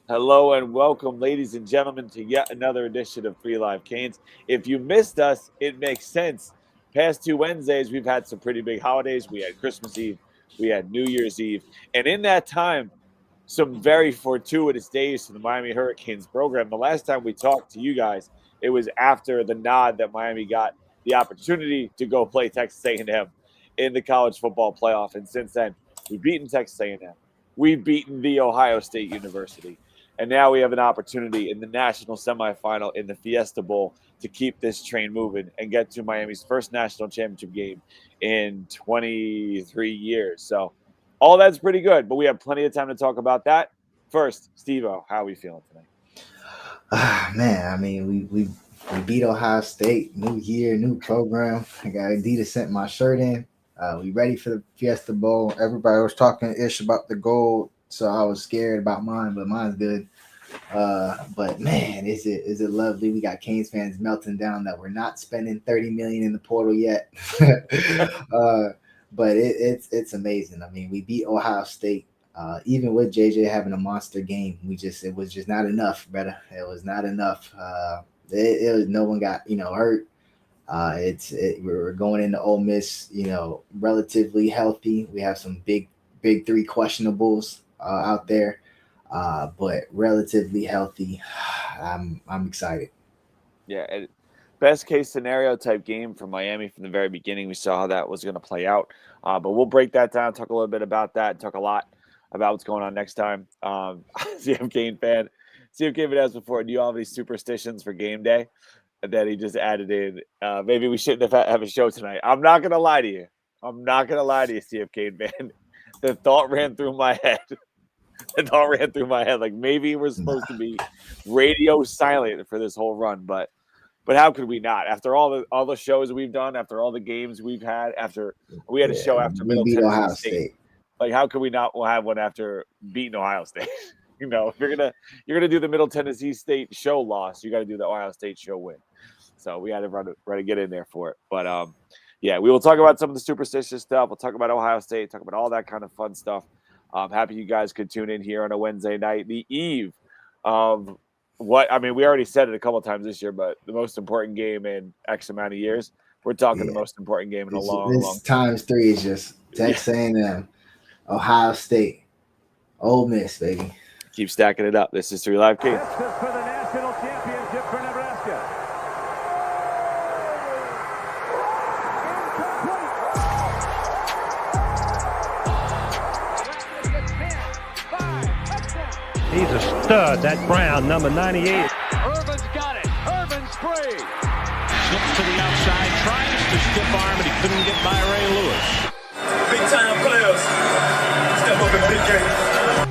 Hello and welcome, ladies and gentlemen, to yet another edition of Free Live Canes. If you missed us, it makes sense. Past two Wednesdays, we've had some pretty big holidays. We had Christmas Eve, we had New Year's Eve, and in that time, some very fortuitous days for the Miami Hurricanes program. The last time we talked to you guys, it was after the nod that Miami got the opportunity to go play Texas A&M in the college football playoff, and since then, we've beaten Texas A&M. We've beaten the Ohio State University. And now we have an opportunity in the national semifinal in the Fiesta Bowl to keep this train moving and get to Miami's first national championship game in 23 years. So all that's pretty good, but we have plenty of time to talk about that. First, Steve-O, how are we feeling tonight? Man, I mean, we beat Ohio State. New year, new program. I got Adidas sent my shirt in. We ready for the Fiesta Bowl. Everybody was talking ish about the gold, so I was scared about mine, but mine's good. But man, is it lovely? We got Canes fans melting down that we're not spending $30 million in the portal yet. But it's amazing. I mean, we beat Ohio State. Even with JJ having a monster game, it was just not enough, brother. It was not enough. It was no one got hurt. We're going into Ole Miss, relatively healthy. We have some big three questionables out there, but relatively healthy. I'm excited. Yeah, best case scenario type game for Miami from the very beginning. We saw how that was going to play out, but we'll break that down, talk a little bit about that, talk a lot about what's going on next time. CF Kane fan asked before, do you have any superstitions for game day? And then he just added in, maybe we shouldn't have a show tonight. I'm not going to lie to you. CF Kane fan. The thought ran through my head. Like maybe we're supposed to be radio silent for this whole run, but how could we not? After all the shows we've done, after all the games we've had, after we had a show after Middle Tennessee State. Like, how could we not have one after beating Ohio State? If you're gonna do the Middle Tennessee State show loss, you got to do the Ohio State show win. So we had to run to get in there for it. But yeah, we will talk about some of the superstitious stuff. We'll talk about Ohio State, talk about all that kind of fun stuff. Happy you guys could tune in here on a Wednesday night, the eve of we already said it a couple of times this year, but the most important game in X amount of years. We're talking the most important game in a long times 3 is just Texas A&M, Ohio State, Ole Miss, baby. Keep stacking it up. This is 3 Live Canes. For the national championship for Nebraska. He's a stud, that Brown, number 98. Irvin's got it. Irvin's free. Slips to the outside, tries to stiff arm, but he couldn't get by Ray Lewis. Big time players. Step up in big game.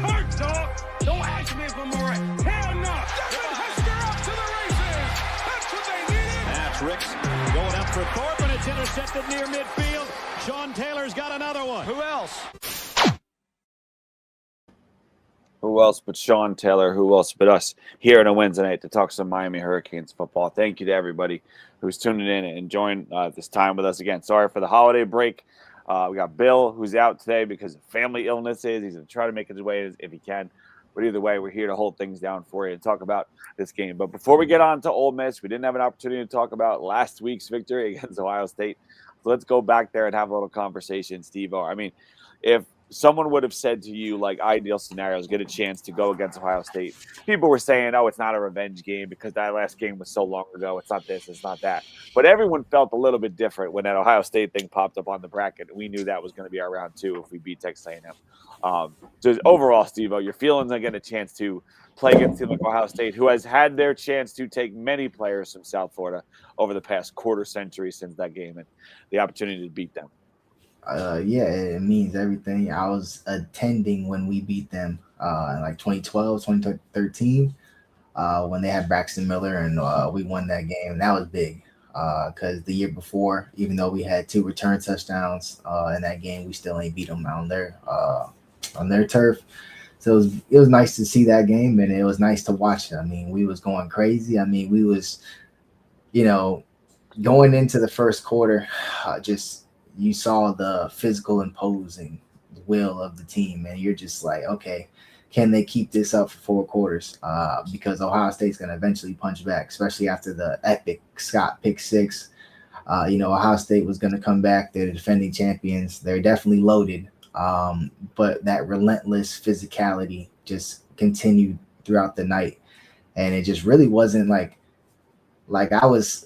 Hurt, dog. Don't ask me for more. Hell no. Husker up to the races. That's what they needed. That's Ricks going up for Thorpe, and it's intercepted near midfield. Sean Taylor's got another one. Who else? Who else but Sean Taylor? Who else but us here on a Wednesday night to talk some Miami Hurricanes football? Thank you to everybody who's tuning in and enjoying this time with us again. Sorry for the holiday break. We got Bill, who's out today because of family illnesses. He's going to try to make his way if he can. But either way, we're here to hold things down for you and talk about this game. But before we get on to Ole Miss, we didn't have an opportunity to talk about last week's victory against Ohio State. So let's go back there and have a little conversation, Steve-O. I mean, if someone would have said to you, like, ideal scenarios, get a chance to go against Ohio State, people were saying, oh, it's not a revenge game because that last game was so long ago. It's not this, it's not that. But everyone felt a little bit different when that Ohio State thing popped up on the bracket. We knew that was going to be our round 2 if we beat Texas A&M. So overall, Steve-O, your feelings on getting a chance to play against a team like Ohio State, who has had their chance to take many players from South Florida over the past quarter century since that game, and the opportunity to beat them. Yeah, it means everything. I was attending when we beat them in like 2012, 2013, when they had Braxton Miller, and we won that game. That was big because the year before, even though we had 2 return touchdowns in that game, we still ain't beat them on their turf. So it was nice to see that game, and it was nice to watch it. I mean, we was going crazy. I mean, we was, going into the first quarter, you saw the physical imposing will of the team, and you're just like, okay, can they keep this up for 4 quarters? Because Ohio State's going to eventually punch back, especially after the epic Scott pick 6. Ohio State was going to come back. They're the defending champions. They're definitely loaded. But that relentless physicality just continued throughout the night. And it just really wasn't like I was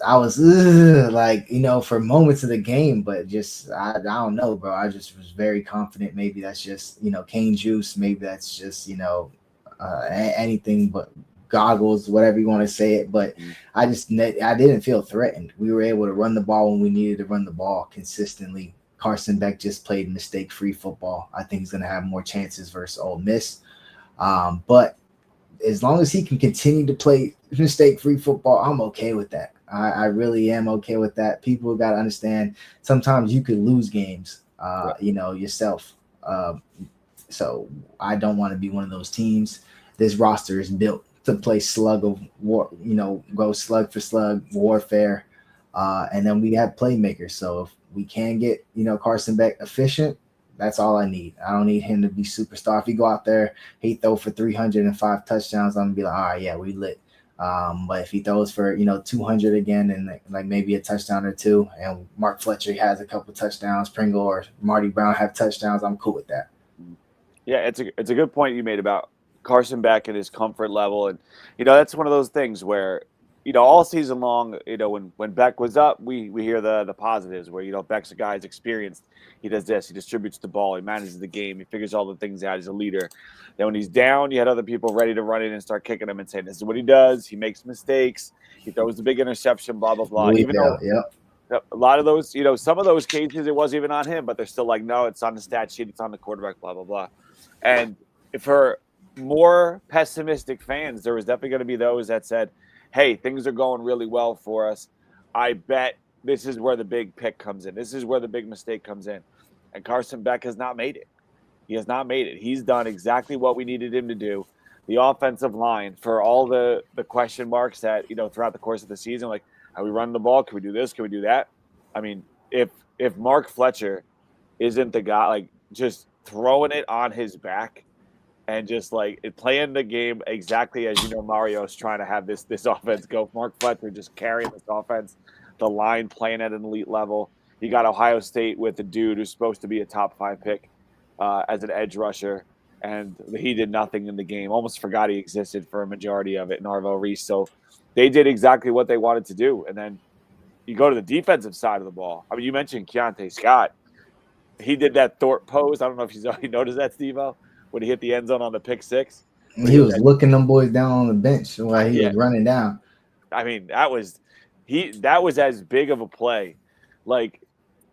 for moments of the game, but just I don't know, bro. I just was very confident. Maybe that's just cane juice. Maybe that's just anything but goggles, whatever you want to say it. But I didn't feel threatened. We were able to run the ball when we needed to run the ball consistently. Carson Beck just played mistake-free football. I think he's going to have more chances versus Ole Miss. But as long as he can continue to play mistake-free football, I'm okay with that. I really am okay with that. People got to understand sometimes you could lose games, yourself. So I don't want to be one of those teams. This roster is built to play slug of war, go slug for slug warfare. And then we have playmakers. So if we can get, Carson Beck efficient, that's all I need. I don't need him to be superstar. If he go out there, he throw for 305 touchdowns, I'm gonna be like, all right, yeah, we lit. But if he throws for 200 again and like maybe a touchdown or 2, and Mark Fletcher has a couple touchdowns, Pringle or Marty Brown have touchdowns, I'm cool with that. Yeah, it's a good point you made about Carson Beck and his comfort level, and that's one of those things where all season long, when Beck was up, we hear the positives where, Beck's a guy who's experienced. He does this. He distributes the ball. He manages the game. He figures all the things out. He's a leader. Then when he's down, you had other people ready to run in and start kicking him and saying, this is what he does. He makes mistakes. He throws the big interception, blah, blah, blah. A lot of those, some of those cases, it wasn't even on him, but they're still like, no, it's on the stat sheet. It's on the quarterback, blah, blah, blah. And for more pessimistic fans, there was definitely going to be those that said, hey, things are going really well for us. I bet this is where the big pick comes in. This is where the big mistake comes in. And Carson Beck has not made it. He has not made it. He's done exactly what we needed him to do. The offensive line, for all the question marks that, throughout the course of the season, like, are we running the ball? Can we do this? Can we do that? I mean, if Mark Fletcher isn't the guy, like, just throwing it on his back and just like playing the game exactly as Mario's trying to have this offense go. Mark Fletcher just carrying this offense, the line playing at an elite level. You got Ohio State with a dude who's supposed to be a top 5 pick as an edge rusher, and he did nothing in the game. Almost forgot he existed for a majority of it, Narvo Reese. So they did exactly what they wanted to do. And then you go to the defensive side of the ball. I mean, you mentioned Keontae Scott. He did that Thorpe pose. I don't know if you noticed that, Steve-O, when he hit the end zone on the pick 6. He was looking them boys down on the bench while he was running down. I mean, that was as big of a play. Like,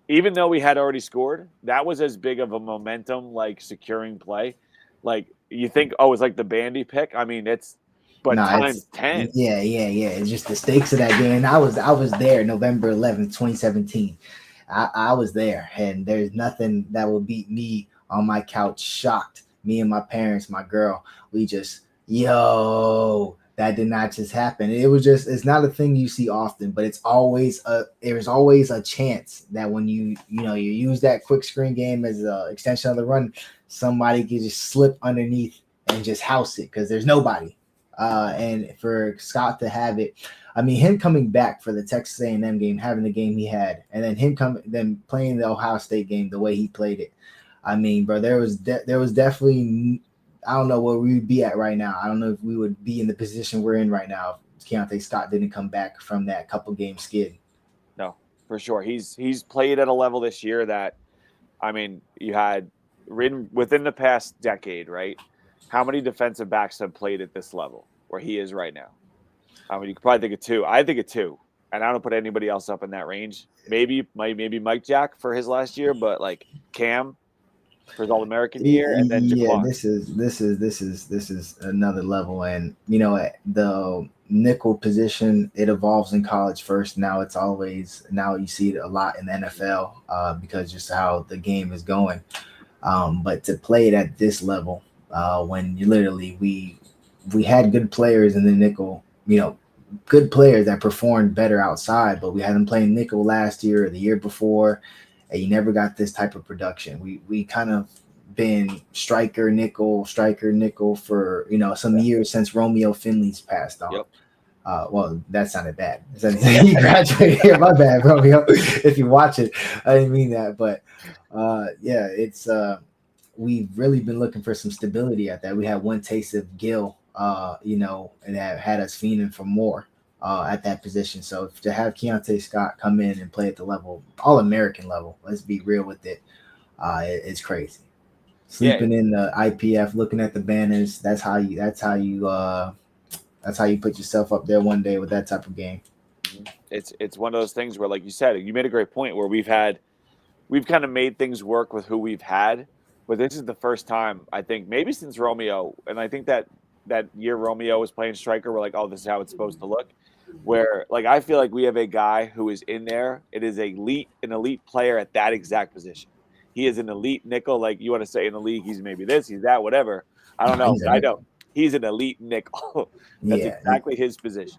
even though we had already scored, that was as big of a momentum, like, securing play. Like, you think, it's like the Bandy pick. I mean, times 10. Yeah. It's just the stakes of that game. I was there November 11th, 2017. I was there, and there's nothing that will beat me on my couch, shocked. Me and my parents, my girl, we just, that did not just happen. It's not a thing you see often, but there's always a chance that when you use that quick screen game as an extension of the run, somebody can just slip underneath and just house it because there's nobody. And for Scott to have it, I mean, him coming back for the Texas A&M game, having the game he had, and then then playing the Ohio State game the way he played it. I mean, bro, there was definitely, I don't know where we would be at right now. I don't know if we would be in the position we're in right now if Keontae Scott didn't come back from that couple game skid. No, for sure. He's played at a level this year that, I mean, you had within the past decade, right? How many defensive backs have played at this level where he is right now? I mean, you could probably think of 2. I think of 2, and I don't put anybody else up in that range. Maybe Mike Jack for his last year, but like Cam for his All-American year, and then Jaquan. This is another level. And the nickel position, it evolves in college first. Now you see it a lot in the NFL because just how the game is going. But to play it at this level, when you literally we had good players in the nickel, good players that performed better outside, but we had them playing nickel last year or the year before. And you never got this type of production. We kind of been striker nickel for some years since Romeo Finley's passed on. Yep. Well, that sounded bad. He graduated. My bad, Romeo. If you watch it, I didn't mean that. But yeah, it's we've really been looking for some stability at that. We had one taste of Gil, and that had us fiending for more at that position. So to have Keontae Scott come in and play at the level, All-American level, let's be real with it, it's crazy. Sleeping in the IPF, looking at the banners, that's how you put yourself up there one day with that type of game. It's one of those things where, like you said, you made a great point where we've kind of made things work with who we've had, but this is the first time I think maybe since Romeo, and I think that year Romeo was playing striker, we're like, oh, this is how it's supposed to look. Where like I feel like we have a guy who is in there. It is an elite player at that exact position. He is an elite nickel. Like you want to say in the league, he's maybe this, he's that, whatever. I don't know. I know he's an elite nickel. That's exactly his position.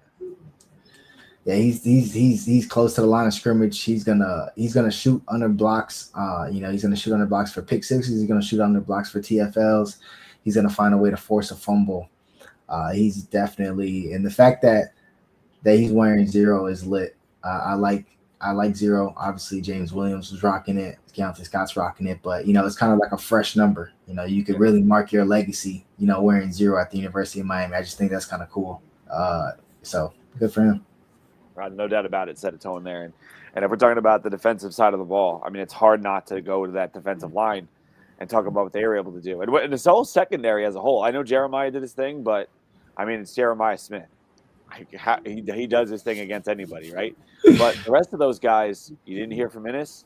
Yeah, he's close to the line of scrimmage. He's gonna shoot under blocks. He's gonna shoot under blocks for pick sixes. He's gonna shoot under blocks for TFLs. He's gonna find a way to force a fumble. He's definitely, and the fact that he's wearing 0 is lit. I like 0. Obviously, James Williams was rocking it. Keontae Scott's rocking it, but it's kind of like a fresh number. You could really mark your legacy. Wearing 0 at the University of Miami. I just think that's kind of cool. So good for him. No doubt about it. Set a tone there, and if we're talking about the defensive side of the ball, I mean, it's hard not to go to that defensive line and talk about what they were able to do, and this whole secondary as a whole. I know Jeremiah did his thing, but I mean, it's Jeremiah Smith. He does his thing against anybody, right? But the rest of those guys, you didn't hear from Ennis,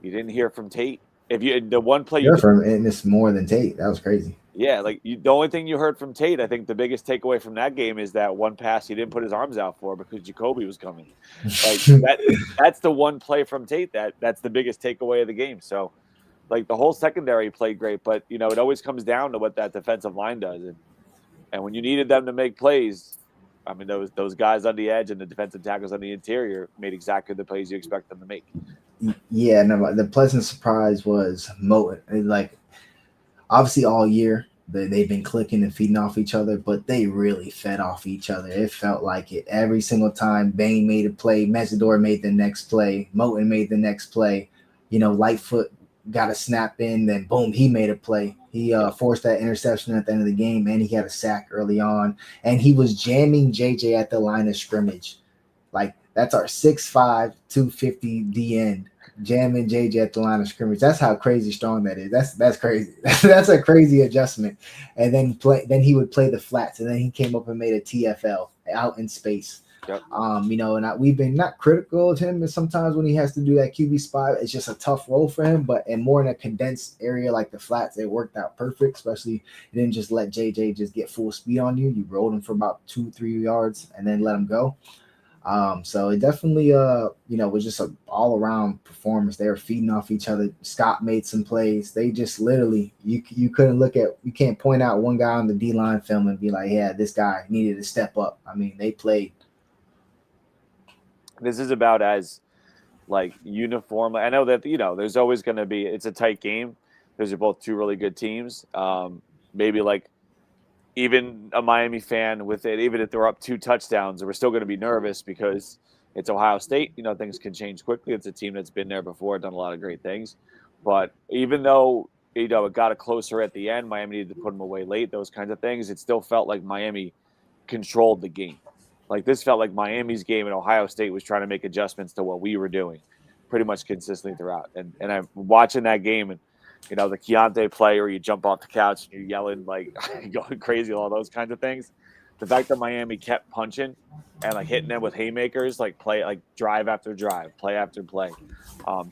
you didn't hear from Tate. The one play you heard from Ennis more than Tate, that was crazy. Yeah, the only thing you heard from Tate, I think the biggest takeaway from that game is that one pass he didn't put his arms out for because Jacoby was coming. That's the one play from Tate that's the biggest takeaway of the game. So, the whole secondary played great, but it always comes down to what that defensive line does, and when you needed them to make plays. I mean, those guys on the edge and the defensive tackles on the interior made exactly the plays you expect them to make. Yeah, no, the pleasant surprise was Moten. Obviously, all year they've been clicking and feeding off each other, but they really fed off each other. It felt like it every single time. Bain made a play, Mesidor made the next play, Moten made the next play. Lightfoot got a snap in, then boom, he made a play. He forced that interception at the end of the game, and he had a sack early on. And he was jamming JJ at the line of scrimmage. That's our 6'5", 250 D end, jamming JJ at the line of scrimmage. That's how crazy strong that is. That's crazy. That's a crazy adjustment. And then he would play the flats, and then he came up and made a TFL out in space. Yep. And we've been not critical of him, and sometimes when he has to do that QB spot, it's just a tough role for him. But more in a condensed area like the flats, it worked out perfect. Especially you didn't just let JJ just get full speed on you. You rolled him for about 2-3 yards and then let him go. So it definitely was just an all around performance. They were feeding off each other. Scott made some plays. They just literally you can't point out one guy on the D line film and be like, yeah, this guy needed to step up. I mean, they played. This is about as uniform. I know that there's always going to be. It's a tight game. Those are both two really good teams. Maybe even a Miami fan with it, even if they're up 2 touchdowns, we're still going to be nervous because it's Ohio State. Things can change quickly. It's a team that's been there before, done a lot of great things. But even though it got closer at the end, Miami needed to put them away late. Those kinds of things. It still felt like Miami controlled the game. This felt like Miami's game, and Ohio State was trying to make adjustments to what we were doing pretty much consistently throughout. And I'm watching that game, and, the Keontae play where you jump off the couch and you're yelling, going crazy, all those kinds of things. The fact that Miami kept punching and, hitting them with haymakers, drive after drive, play after play,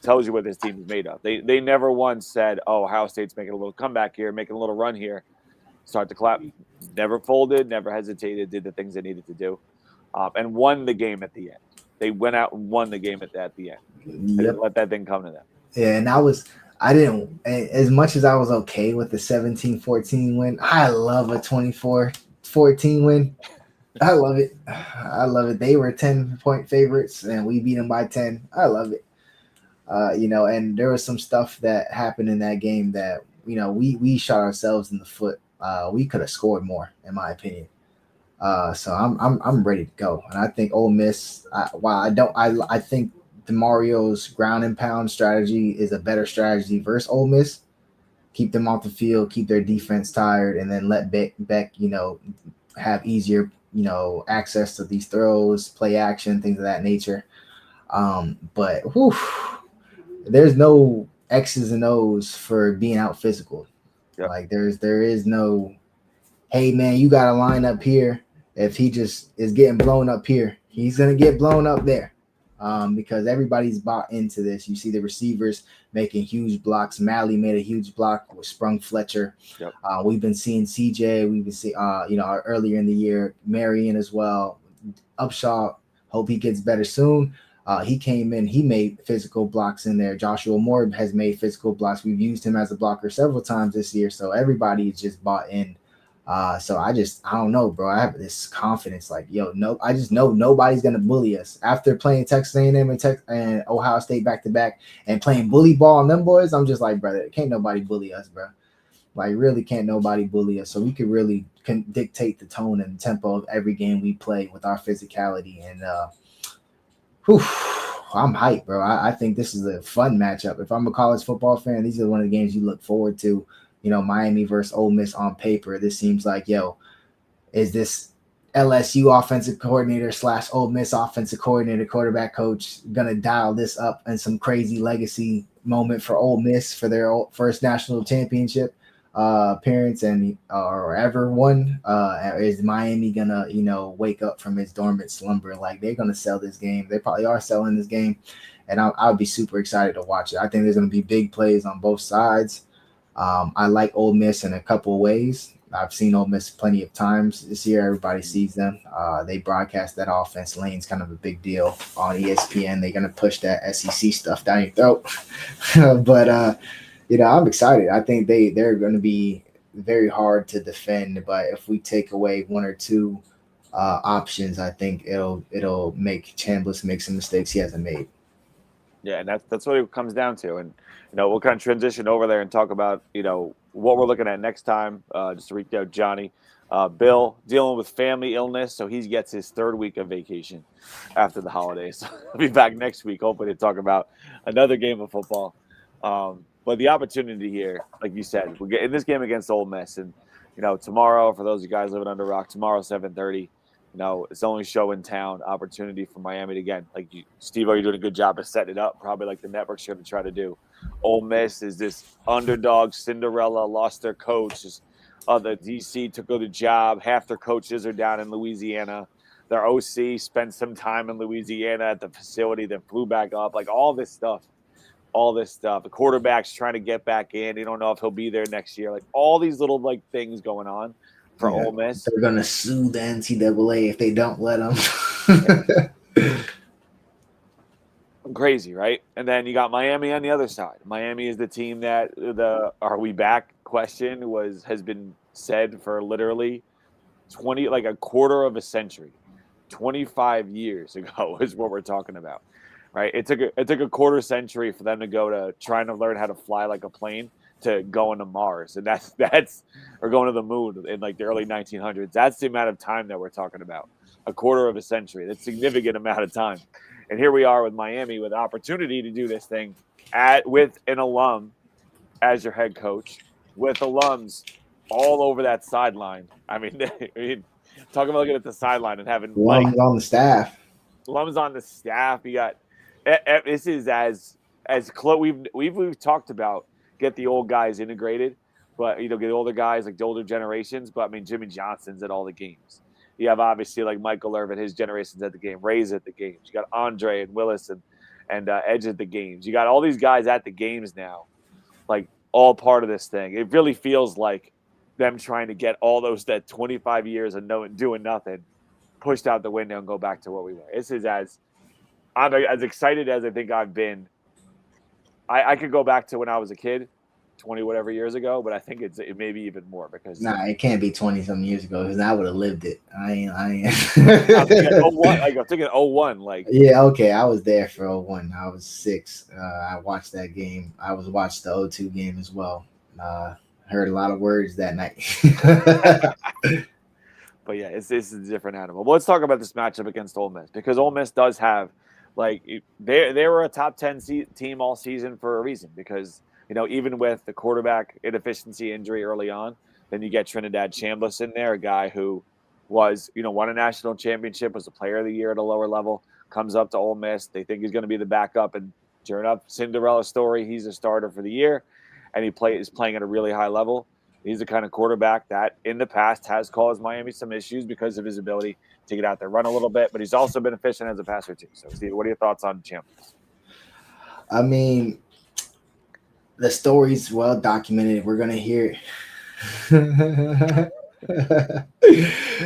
tells you what this team is made of. They never once said, oh, Ohio State's making a little comeback here, making a little run here, start to clap. Never folded, never hesitated, did the things they needed to do. And won the game at the end. They went out and won the game at the end. They didn't let that thing come to them. Yeah, and I didn't, as much as I was okay with the 17-14 win, I love a 24-14 win. I love it. They were 10-point favorites, and we beat them by 10. I love it. And there was some stuff that happened in that game that, we shot ourselves in the foot. We could have scored more, in my opinion. So I'm ready to go, and I think Ole Miss. I think DeMario's ground and pound strategy is a better strategy versus Ole Miss. Keep them off the field, keep their defense tired, and then let Beck have easier access to these throws, play action, things of that nature. But there's no X's and O's for being out physical. Yep. Like there is no, hey man, you got to line up here. If he just is getting blown up here, he's gonna get blown up there. Because everybody's bought into this. You see the receivers making huge blocks. Malley made a huge block with Sprung Fletcher. Yep. We've been seeing CJ. We've been seeing, earlier in the year, Marion as well. Upshaw, hope he gets better soon. He came in. He made physical blocks in there. Joshua Moore has made physical blocks. We've used him as a blocker several times this year. So everybody is just bought in. So I don't know, bro. I have this confidence, like, I just know nobody's gonna bully us after playing Texas A&M and Ohio State back to back and playing bully ball on them boys. I'm just like, brother, can't nobody bully us, bro. Like, really, can't nobody bully us. So we could really dictate the tone and tempo of every game we play with our physicality. And I'm hyped, bro. I think this is a fun matchup. If I'm a college football fan, these are one of the games you look forward to. Miami versus Ole Miss on paper. This seems like, is this LSU offensive coordinator / Ole Miss offensive coordinator, quarterback coach going to dial this up in some crazy legacy moment for Ole Miss for their first national championship appearance or ever one? Is Miami going to, wake up from its dormant slumber? Like, they're going to sell this game. They probably are selling this game. And I'll be super excited to watch it. I think there's going to be big plays on both sides. I like Ole Miss in a couple of ways. I've seen Ole Miss plenty of times this year. Everybody sees them. They broadcast that offense. Lane's kind of a big deal on ESPN. They're going to push that SEC stuff down your throat. But, I'm excited. I think they're going to be very hard to defend. But if we take away one or two options, I think it'll make Chambliss make some mistakes he hasn't made. Yeah, and that's what it comes down to. And, we'll kind of transition over there and talk about, what we're looking at next time. Just to reach out, Johnny. Bill dealing with family illness, so he gets his third week of vacation after the holidays. So I'll be back next week, hoping to talk about another game of football. But the opportunity here, like you said, we get in this game against Ole Miss, and tomorrow, for those of you guys living under a rock, tomorrow 7:30. It's the only show in town. Opportunity for Miami to, again, like Steve-O, you're doing a good job of setting it up, probably like the network's going to try to do. Ole Miss is this underdog Cinderella, lost their coach. The DC took over the job. Half their coaches are down in Louisiana. Their OC spent some time in Louisiana at the facility, then flew back up. Like, all this stuff. The quarterback's trying to get back in. You don't know if he'll be there next year. Like, all these little, things going on for Ole Miss. They're going to sue the NCAA if they don't let them. Crazy, right? And then you got Miami on the other side. Miami is the team that the "Are we back?" question has been said for literally a quarter of a century. 25 years ago is what we're talking about, right? It took a quarter century for them to go to trying to learn how to fly like a plane to going to Mars, and that's or going to the moon in the early 1900s. That's the amount of time that we're talking about. A quarter of a century. That's a significant amount of time. And here we are with Miami with opportunity to do this thing with an alum as your head coach, with alums all over that sideline. I mean, talking about looking at the sideline and having alums on the staff. Alums on the staff. You got this is as close. We've talked about get the old guys integrated, but get the older guys like the older generations. But I mean, Jimmy Johnson's at all the games. You have obviously like Michael Irvin, his generation's at the game, Ray's at the games. You got Andre and Willis and Edge at the games. You got all these guys at the games now, like all part of this thing. It really feels like them trying to get all that 25 years of doing nothing pushed out the window and go back to what we were. This is I'm as excited as I think I've been. I could go back to when I was a kid, 20 whatever years ago, but I think it may be even more because it can't be 20 some years ago because I would have lived it. I ain't. I'm thinking 01. Yeah, okay. I was there for 01. I was 6. I watched that game. I watched the 02 game as well. Heard a lot of words that night. But yeah, this is a different animal. But let's talk about this matchup against Ole Miss, because Ole Miss does have, like, they were a top 10 team all season for a reason, because, you know, even with the quarterback inefficiency injury early on, then you get Trinidad Chambliss in there, a guy who was, you know, won a national championship, was a player of the year at a lower level, comes up to Ole Miss. They think he's going to be the backup, and sure enough, Cinderella story, he's a starter for the year, and is playing at a really high level. He's the kind of quarterback that in the past has caused Miami some issues because of his ability to get out there, run a little bit, but he's also been efficient as a passer too. So, Steve, what are your thoughts on Chambliss? I mean, the story's well documented. We're going to hear it.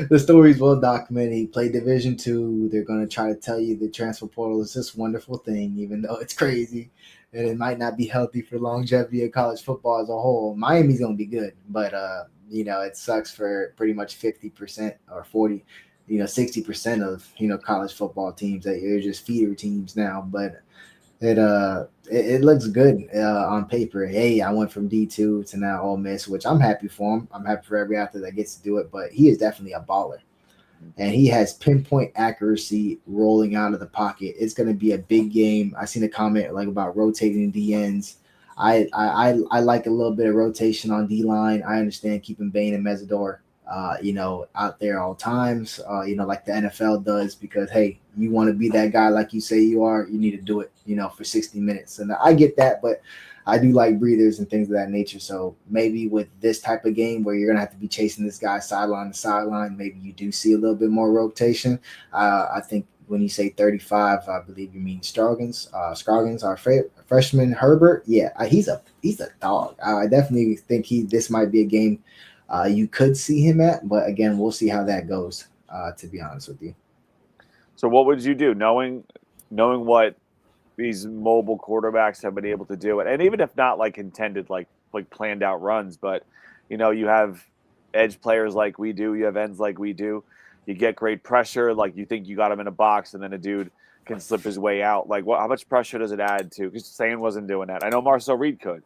The story's well documented. He played Division II. They're going to try to tell you the transfer portal is this wonderful thing, even though it's crazy and it might not be healthy for longevity of college football as a whole. Miami's going to be good, but you know, it sucks for pretty much 50% or 40, 60% of college football teams that you're just feeder teams now. But it looks good on paper. Hey, I went from D2 to now Ole Miss, which I'm happy for him. I'm happy for every athlete that gets to do it, but he is definitely a baller. And he has pinpoint accuracy rolling out of the pocket. It's going to be a big game. I seen a comment like about rotating D ends. I like a little bit of rotation on D line. I understand keeping Bain and Mesidor, out there all times, like the NFL does, because hey, you want to be that guy like you say you are. You need to do it, for 60 minutes. And I get that, but I do like breathers and things of that nature. So maybe with this type of game where you're going to have to be chasing this guy sideline to sideline, maybe you do see a little bit more rotation. I think when you say 35, I believe you mean Scroggins, our freshman Herbert. Yeah, he's a dog. I definitely think this might be a game you could see him at, but again, we'll see how that goes, to be honest with you. So what would you do, knowing what these mobile quarterbacks have been able to do it, and even if not like intended, like planned out runs, but you have edge players like we do, you have ends like we do, you get great pressure, like you think you got him in a box, and then a dude can slip his way out. Like, how much pressure does it add to? Because Sane wasn't doing that. I know Marcel Reed could,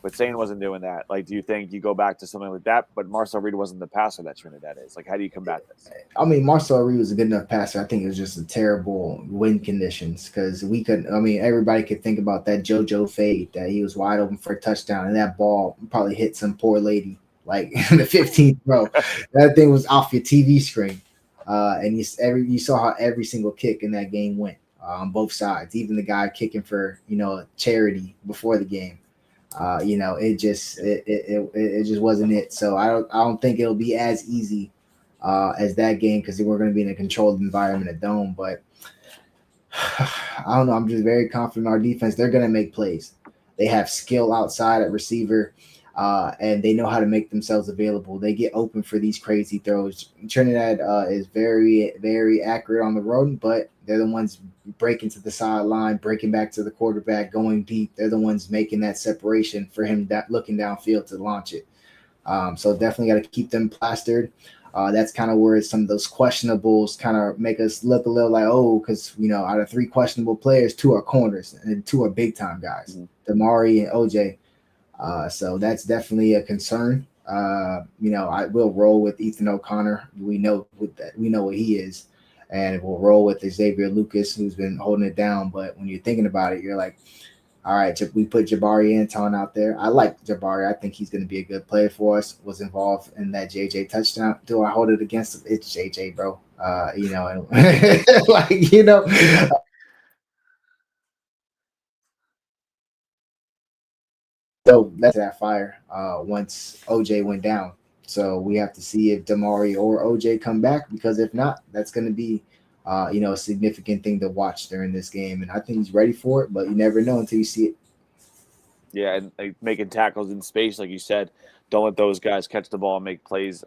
but Sane wasn't doing that. Like, do you think you go back to something like that? But Marcel Reed wasn't the passer that Trinidad is. Like, how do you combat this? I mean, Marcel Reed was a good enough passer. I think it was just a terrible wind conditions, because everybody could think about that JoJo fade that he was wide open for a touchdown, and that ball probably hit some poor lady like in the 15th row. That thing was off your TV screen. And you saw how every single kick in that game went on both sides, even the guy kicking for charity before the game. It just wasn't it. So I don't think it'll be as easy as that game, because we're going to be in a controlled environment at Dome. But I don't know. I'm just very confident in our defense. They're going to make plays. They have skill outside at receiver. And they know how to make themselves available. They get open for these crazy throws. Trinidad is very, very accurate on the road, but they're the ones breaking to the sideline, breaking back to the quarterback, going deep. They're the ones making that separation for him looking downfield to launch it. So definitely got to keep them plastered. That's kind of where some of those questionables kind of make us look a little like, because, out of 3 questionable players, 2 are corners and 2 are big-time guys, Damari and OJ. So that's definitely a concern. I will roll with Ethan O'Connor. We know what he is, and we'll roll with Xavier Lucas, who's been holding it down. But when you're thinking about it, you're like, all right, we put Jabari Anton out there. I like Jabari. I think he's going to be a good player for us. Was involved in that JJ touchdown. Do I hold it against him? It's JJ, bro. So that's that fire once OJ went down. So we have to see if Damari or OJ come back, because if not, that's going to be, a significant thing to watch during this game. And I think he's ready for it, but you never know until you see it. Yeah, and making tackles in space, like you said, don't let those guys catch the ball and make plays.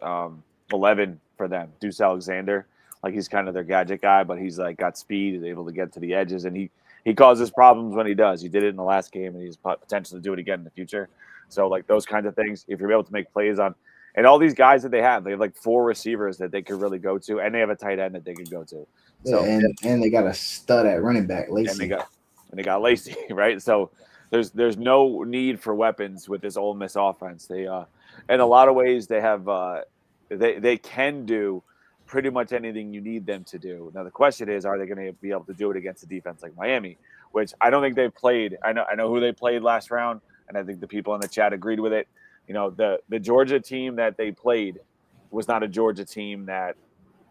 11 for them, Deuce Alexander. Like, he's kind of their gadget guy, but he's like got speed, he's able to get to the edges, and he causes problems when he does. He did it in the last game, and he's potentially do it again in the future. So, like, those kinds of things, if you're able to make plays on, and all these guys that they have like 4 receivers that they could really go to, and they have a tight end that they could go to. So and they got a stud at running back, Lacey. And they got Lacey, right? So there's no need for weapons with this Ole Miss offense. They in a lot of ways they have they can do pretty much anything you need them to do. Now the question is, are they going to be able to do it against a defense like Miami, which I don't think they've played. I know who they played last round, and I think the people in the chat agreed with it. You know, the Georgia team that they played was not a Georgia team that,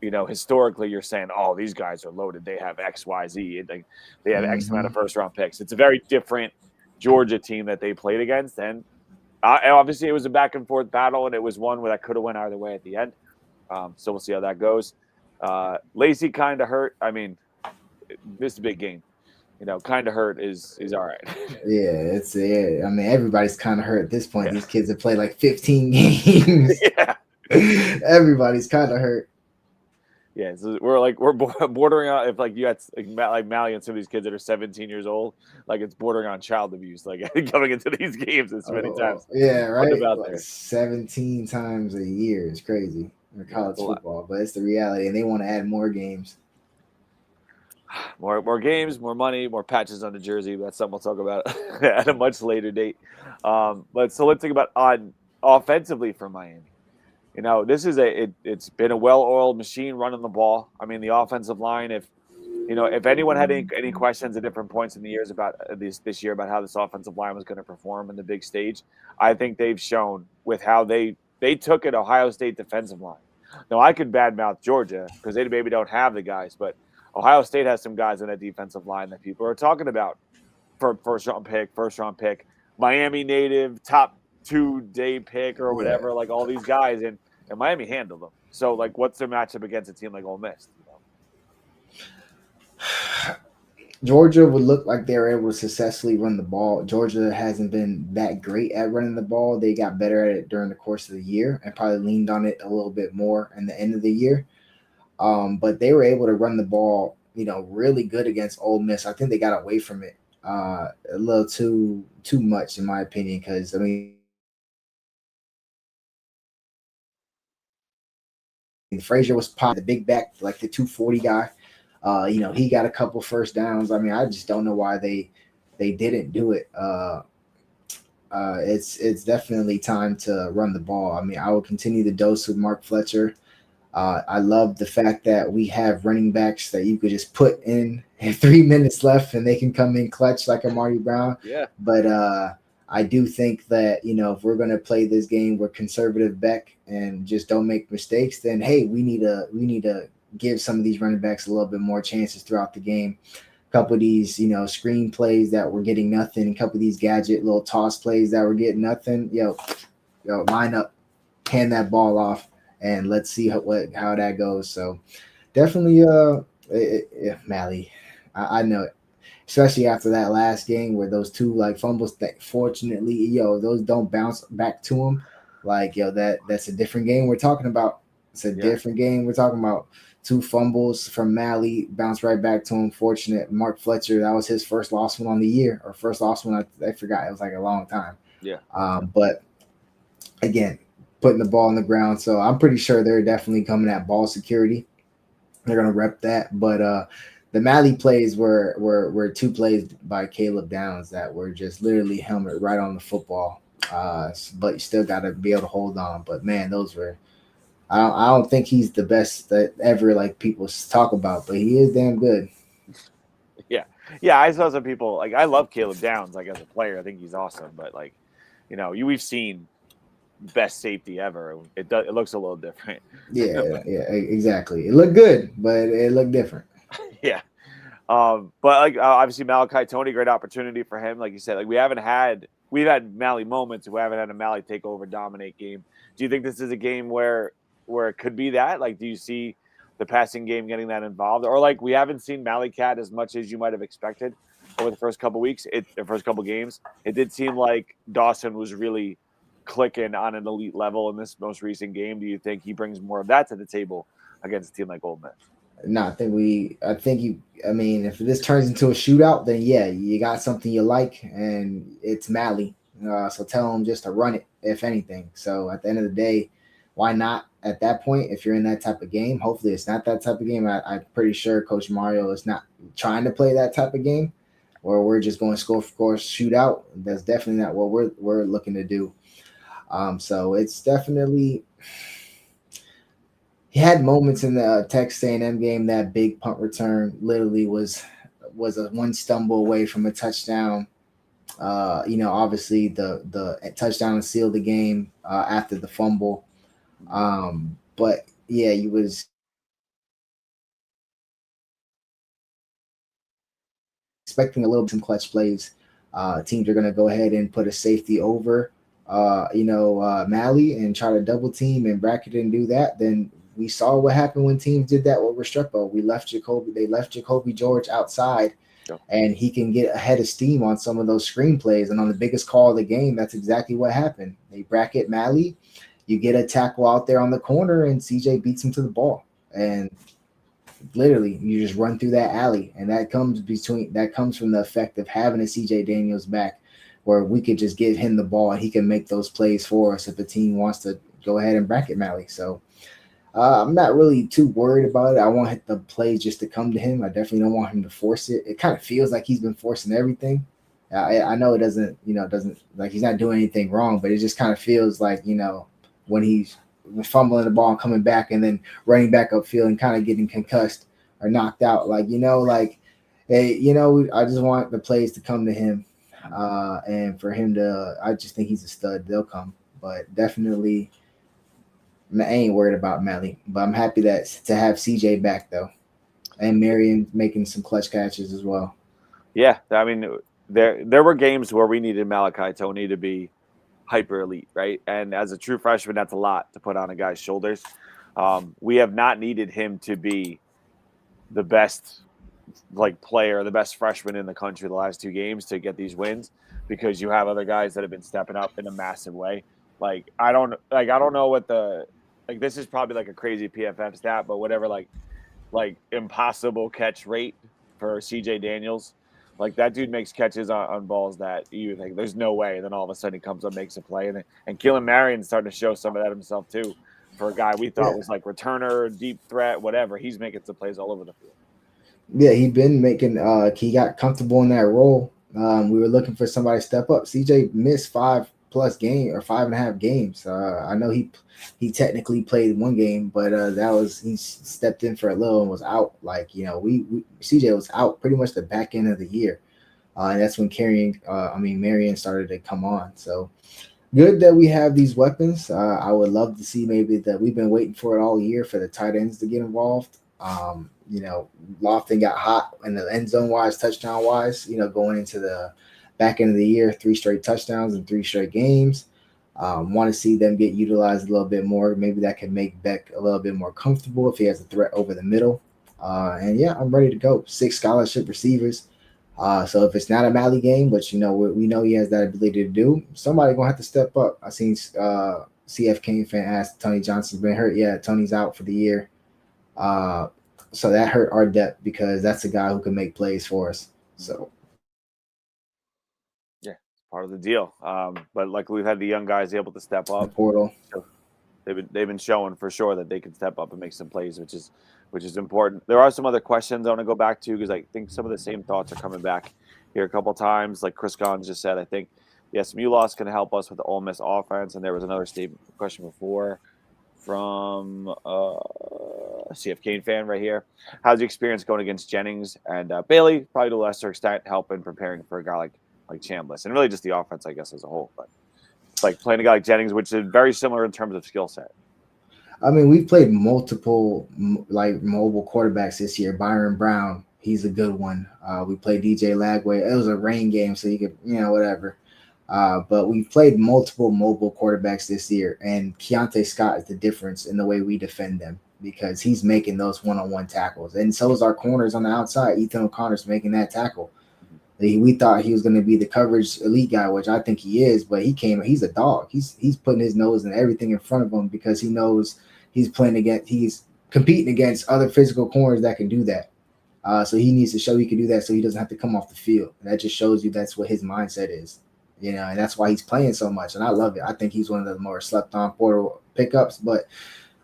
you know, historically you're saying, oh, these guys are loaded. They have X, Y, Z. They have X amount of first-round picks. It's a very different Georgia team that they played against. And obviously it was a back-and-forth battle, and it was one where that could have went either way at the end. So we'll see how that goes. Lacey kind of hurt. I mean, this is a big game. You know, kind of hurt is all right. I mean, everybody's kind of hurt at this point. Yeah. These kids have played like 15 games. Yeah. Everybody's kind of hurt. Yeah, so we're bordering on, if like you had like Mally and some of these kids that are 17 years old, like it's bordering on child abuse, like coming into these games as many times. Yeah, right. Like 17 times a year is crazy in college football, but it's the reality, and they want to add more games. More games, more money, more patches on the jersey. That's something we'll talk about at a much later date. But let's think about offensively for Miami. You know, this is it's been a well-oiled machine running the ball. I mean, the offensive line, if anyone had any questions at different points in the years about this year about how this offensive line was going to perform in the big stage, I think they've shown with how they took an Ohio State defensive line. Now, I could badmouth Georgia because they maybe don't have the guys, but Ohio State has some guys in that defensive line that people are talking about for first round pick, Miami native, top 2-day pick or whatever, like all these guys, and Miami handled them. So, like, what's their matchup against a team like Ole Miss? Georgia would look like they were able to successfully run the ball. Georgia hasn't been that great at running the ball. They got better at it during the course of the year and probably leaned on it a little bit more in the end of the year. But they were able to run the ball, you know, really good against Ole Miss. I think they got away from it a little too much, in my opinion, because, I mean, Frazier was the big back, like the 240 guy. You know, he got a couple first downs. I mean, I just don't know why they didn't do it. It's definitely time to run the ball. I mean, I will continue the dose with Mark Fletcher. I love the fact that we have running backs that you could just put in 3 minutes left and they can come in clutch like a Marty Brown. Yeah. But I do think that, you know, if we're going to play this game with conservative back and just don't make mistakes, then, hey, we need to give some of these running backs a little bit more chances throughout the game. A couple of these, you know, screen plays that we're getting nothing, a couple of these gadget little toss plays that we're getting nothing. Yo, line up, hand that ball off, and let's see how that goes. So definitely, Mally, I know it. Especially after that last game where those two like fumbles that fortunately, those don't bounce back to him. Like, that's a different game we're talking about. It's a different game we're talking about. 2 fumbles from Mally, bounced right back to him. Fortunate. Mark Fletcher, that was his first lost one on the year, or first lost one. I forgot. It was like a long time. Yeah. But again, putting the ball on the ground. So I'm pretty sure they're definitely coming at ball security. They're going to rep that. But the Mally plays were 2 plays by Caleb Downs that were just literally helmet right on the football. But you still got to be able to hold on. But, man, those were – I don't think he's the best that ever, like, people talk about, but he is damn good. Yeah, I saw some people – like, I love Caleb Downs, like, as a player. I think he's awesome. But, like, you know, we've seen best safety ever. It looks a little different. Yeah, exactly. It looked good, but it looked different. Yeah. But like obviously Malachi Tony, great opportunity for him. Like you said, like we've had Mally moments. We haven't had a Mally take over, dominate game. Do you think this is a game where it could be that? Like, do you see the passing game getting that involved? Or like we haven't seen Mally Cat as much as you might have expected over the first couple weeks, the first couple games. It did seem like Dawson was really clicking on an elite level in this most recent game. Do you think he brings more of that to the table against a team like Ole Miss? No, I mean, if this turns into a shootout, then yeah, you got something you like, and it's Mally. So tell him just to run it, if anything. So at the end of the day, why not at that point if you're in that type of game? Hopefully it's not that type of game. I'm pretty sure Coach Mario is not trying to play that type of game. or we're just going to score for score shootout. That's definitely not what we're looking to do. So it's definitely, he had moments in the Texas A&M game. That big punt return literally was a one stumble away from a touchdown. Obviously the touchdown sealed the game after the fumble. But yeah, he was expecting a little bit some clutch plays. Teams are going to go ahead and put a safety over, Malley and try to double team and bracket and do that. Then we saw what happened when teams did that with Restrepo. They left Jacoby George outside, and he can get ahead of steam on some of those screen plays. And on the biggest call of the game, that's exactly what happened. They bracket Malley, you get a tackle out there on the corner, and CJ beats him to the ball. And literally, you just run through that alley, and that comes from the effect of having a CJ Daniels back, where we could just give him the ball and he can make those plays for us if the team wants to go ahead and bracket Malley. So I'm not really too worried about it. I want the plays just to come to him. I definitely don't want him to force it. It kind of feels like he's been forcing everything. I know it doesn't like he's not doing anything wrong, but it just kind of feels like, when he's fumbling the ball and coming back and then running back upfield and kind of getting concussed or knocked out. I just want the plays to come to him. And for him I just think he's a stud. They'll come, but definitely I ain't worried about Malley, but I'm happy to have CJ back though. And Marion making some clutch catches as well. Yeah. I mean, there were games where we needed Malachi Tony to be hyper elite, right? And as a true freshman, that's a lot to put on a guy's shoulders. We have not needed him to be the best player, the best freshman in the country the last two games to get these wins, because you have other guys that have been stepping up in a massive way. I don't know what this is probably a crazy PFF stat, but whatever, impossible catch rate for CJ Daniels. That dude makes catches on balls that you think there's no way. And then all of a sudden he comes up, makes a play. And Keelan Marion's starting to show some of that himself too. For a guy we thought was returner, deep threat, whatever. He's making some plays all over the field. Yeah, he got comfortable in that role. We were looking for somebody to step up. CJ missed 5+ games or 5.5 games. I know he technically played one game, but he stepped in for a little and was out. CJ was out pretty much the back end of the year, and that's when Marion started to come on. So good that we have these weapons. I would love to see maybe that we've been waiting for it all year for the tight ends to get involved. Lofton got hot in the end zone wise, touchdown wise, going into the back end of the year, 3 straight touchdowns in 3 straight games. Want to see them get utilized a little bit more. Maybe that can make Beck a little bit more comfortable if he has a threat over the middle. And yeah, I'm ready to go. 6 scholarship receivers. So if it's not a Malley game, but we know he has that ability to do, somebody gonna have to step up. I seen CF Kane fan ask Tony Johnson's been hurt. Yeah, Tony's out for the year. So that hurt our depth because that's a guy who can make plays for us. So yeah, it's part of the deal. But we've had the young guys able to step up. The portal. So they've been showing for sure that they can step up and make some plays, which is important. There are some other questions I want to go back to because I think some of the same thoughts are coming back here a couple times. Like Chris Gons just said, I think the SMU loss can help us with the Ole Miss offense. And there was another question before from a CF Kane fan right here. How's the experience going against Jennings and Bailey? Probably to a lesser extent helping preparing for a guy like Chambliss, and really just the offense, I guess, as a whole. But it's playing a guy like Jennings, which is very similar in terms of skill set. I mean, we've played multiple mobile quarterbacks this year. Byron Brown, he's a good one. We played DJ Lagway. It was a rain game, so you could, whatever. But we've played multiple mobile quarterbacks this year, and Keontae Scott is the difference in the way we defend them because he's making those one-on-one tackles. And so is our corners on the outside. Ethan O'Connor's making that tackle. We thought he was going to be the coverage elite guy, which I think he is, but he's a dog. He's putting his nose in everything in front of him because he knows he's competing against other physical corners that can do that. So he needs to show he can do that so he doesn't have to come off the field. And that just shows you that's what his mindset is. And that's why he's playing so much. And I love it. I think he's one of the more slept on portal pickups, but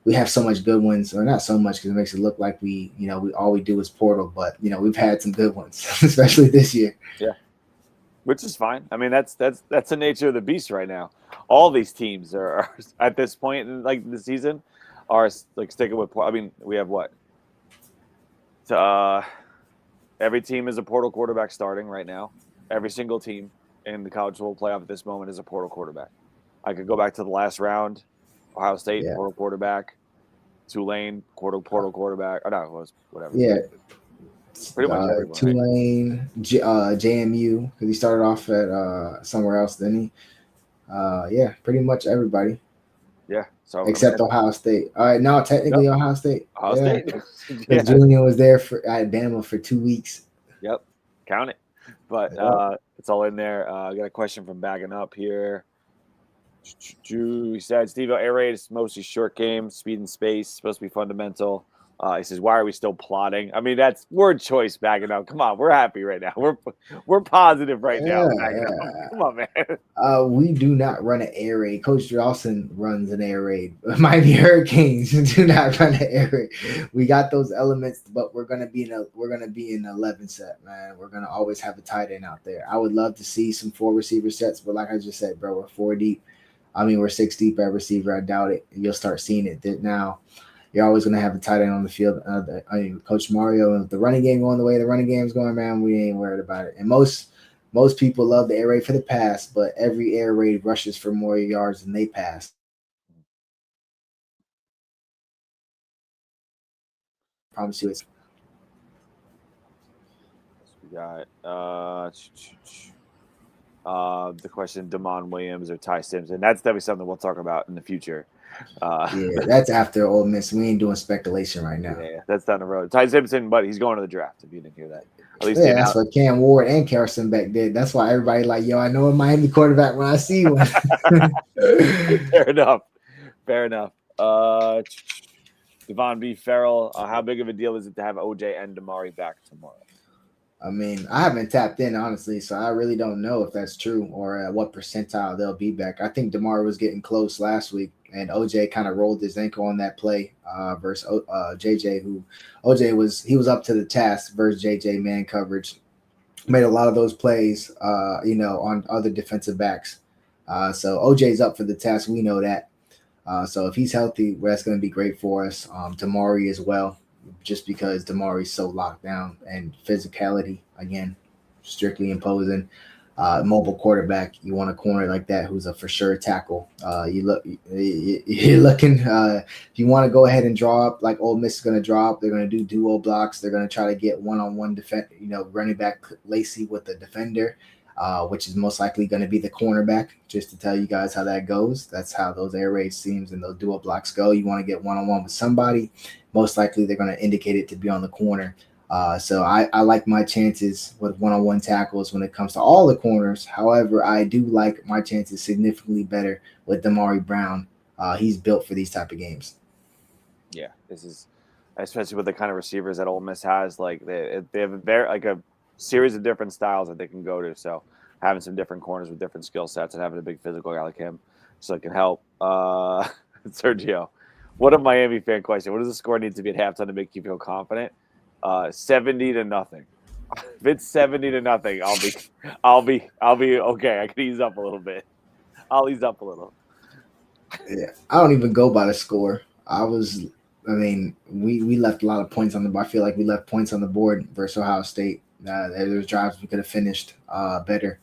we have so much good ones, or not so much because it makes it look like we all we do is portal, but we've had some good ones, especially this year. Yeah, which is fine. I mean, that's the nature of the beast right now. All these teams are at this point in like the season are like sticking with. I mean, we have what? Every team is a portal quarterback starting right now. Every single team in the college football playoff at this moment is a portal quarterback. I could go back to the last round. Ohio State, portal quarterback. Tulane, portal quarterback. Oh, no, it was whatever. Yeah. Pretty much everyone. Tulane, right? JMU, because he started off at somewhere else, didn't he? Yeah, pretty much everybody. Yeah. So except Ohio State. All right, no, technically Ohio State. Ohio State. Because Julian was there at Bama for 2 weeks. Yep. Count it. But it's all in there. I got a question from Bagging Up here. He said, Steve, air raid is mostly short game, speed and space, supposed to be fundamental. He says, why are we still plotting? I mean, that's word choice, Bagging Up. Come on, we're happy right now. We're positive right now. Come on, man. We do not run an air raid. Coach Dawson runs an air raid. Miami Hurricanes do not run an air raid. We got those elements, but we're gonna be in 11 set, man. We're gonna always have a tight end out there. I would love to see some 4 receiver sets, but like I just said, bro, we're 4 deep. I mean, we're 6 deep at receiver. I doubt it. You'll start seeing it now. You're always going to have a tight end on the field. Coach Mario, and if the running game going the way the running game's going, man, we ain't worried about it. And most people love the air raid for the pass, but every air raid rushes for more yards than they pass. I promise you it's. We got the question, Damon Williams or Ty Simpson. That's definitely something we'll talk about in the future. Yeah, that's after Ole Miss. We ain't doing speculation right now. Yeah, that's down the road. Ty Simpson, but he's going to the draft. If you didn't hear that, at least that's what Cam Ward and Carson Beck did. That's why everybody like, yo, I know a Miami quarterback when I see one. Fair enough. Devon B. Farrell, how big of a deal is it to have OJ and Damari back tomorrow? I mean, I haven't tapped in, honestly, so I really don't know if that's true or at what percentile they'll be back. I think Damari was getting close last week, and OJ kind of rolled his ankle on that play versus JJ, who OJ was up to the task versus JJ man coverage. Made a lot of those plays, on other defensive backs. So OJ's up for the task. We know that. So if he's healthy, that's going to be great for us. Damari as well. Just because Damari's so locked down and physicality, again, strictly imposing. Mobile quarterback, you want a corner like that who's a for sure tackle. You're looking if you want to go ahead and draw up like Ole Miss is going to draw up. They're going to do duo blocks. They're going to try to get one-on-one defense. Running back Lacey with the defender, which is most likely going to be the cornerback. Just to tell you guys how that goes. That's how those air raid teams and those duo blocks go. You want to get one-on-one with somebody. Most likely they're going to indicate it to be on the corner. So I like my chances with one-on-one tackles when it comes to all the corners. However, I do like my chances significantly better with Damari Brown. He's built for these type of games. Yeah, this is especially with the kind of receivers that Ole Miss has. Like they have a series of different styles that they can go to. So having some different corners with different skill sets and having a big physical guy like him, so it can help. Sergio, what a Miami fan question. What does the score need to be at halftime to make you feel confident? 70-0. If it's 70-0, I'll be okay. I can ease up a little bit. I'll ease up a little. Yeah, I don't even go by the score. We left a lot of points on the board. I feel like we left points on the board versus Ohio State. There's drives we could have finished better.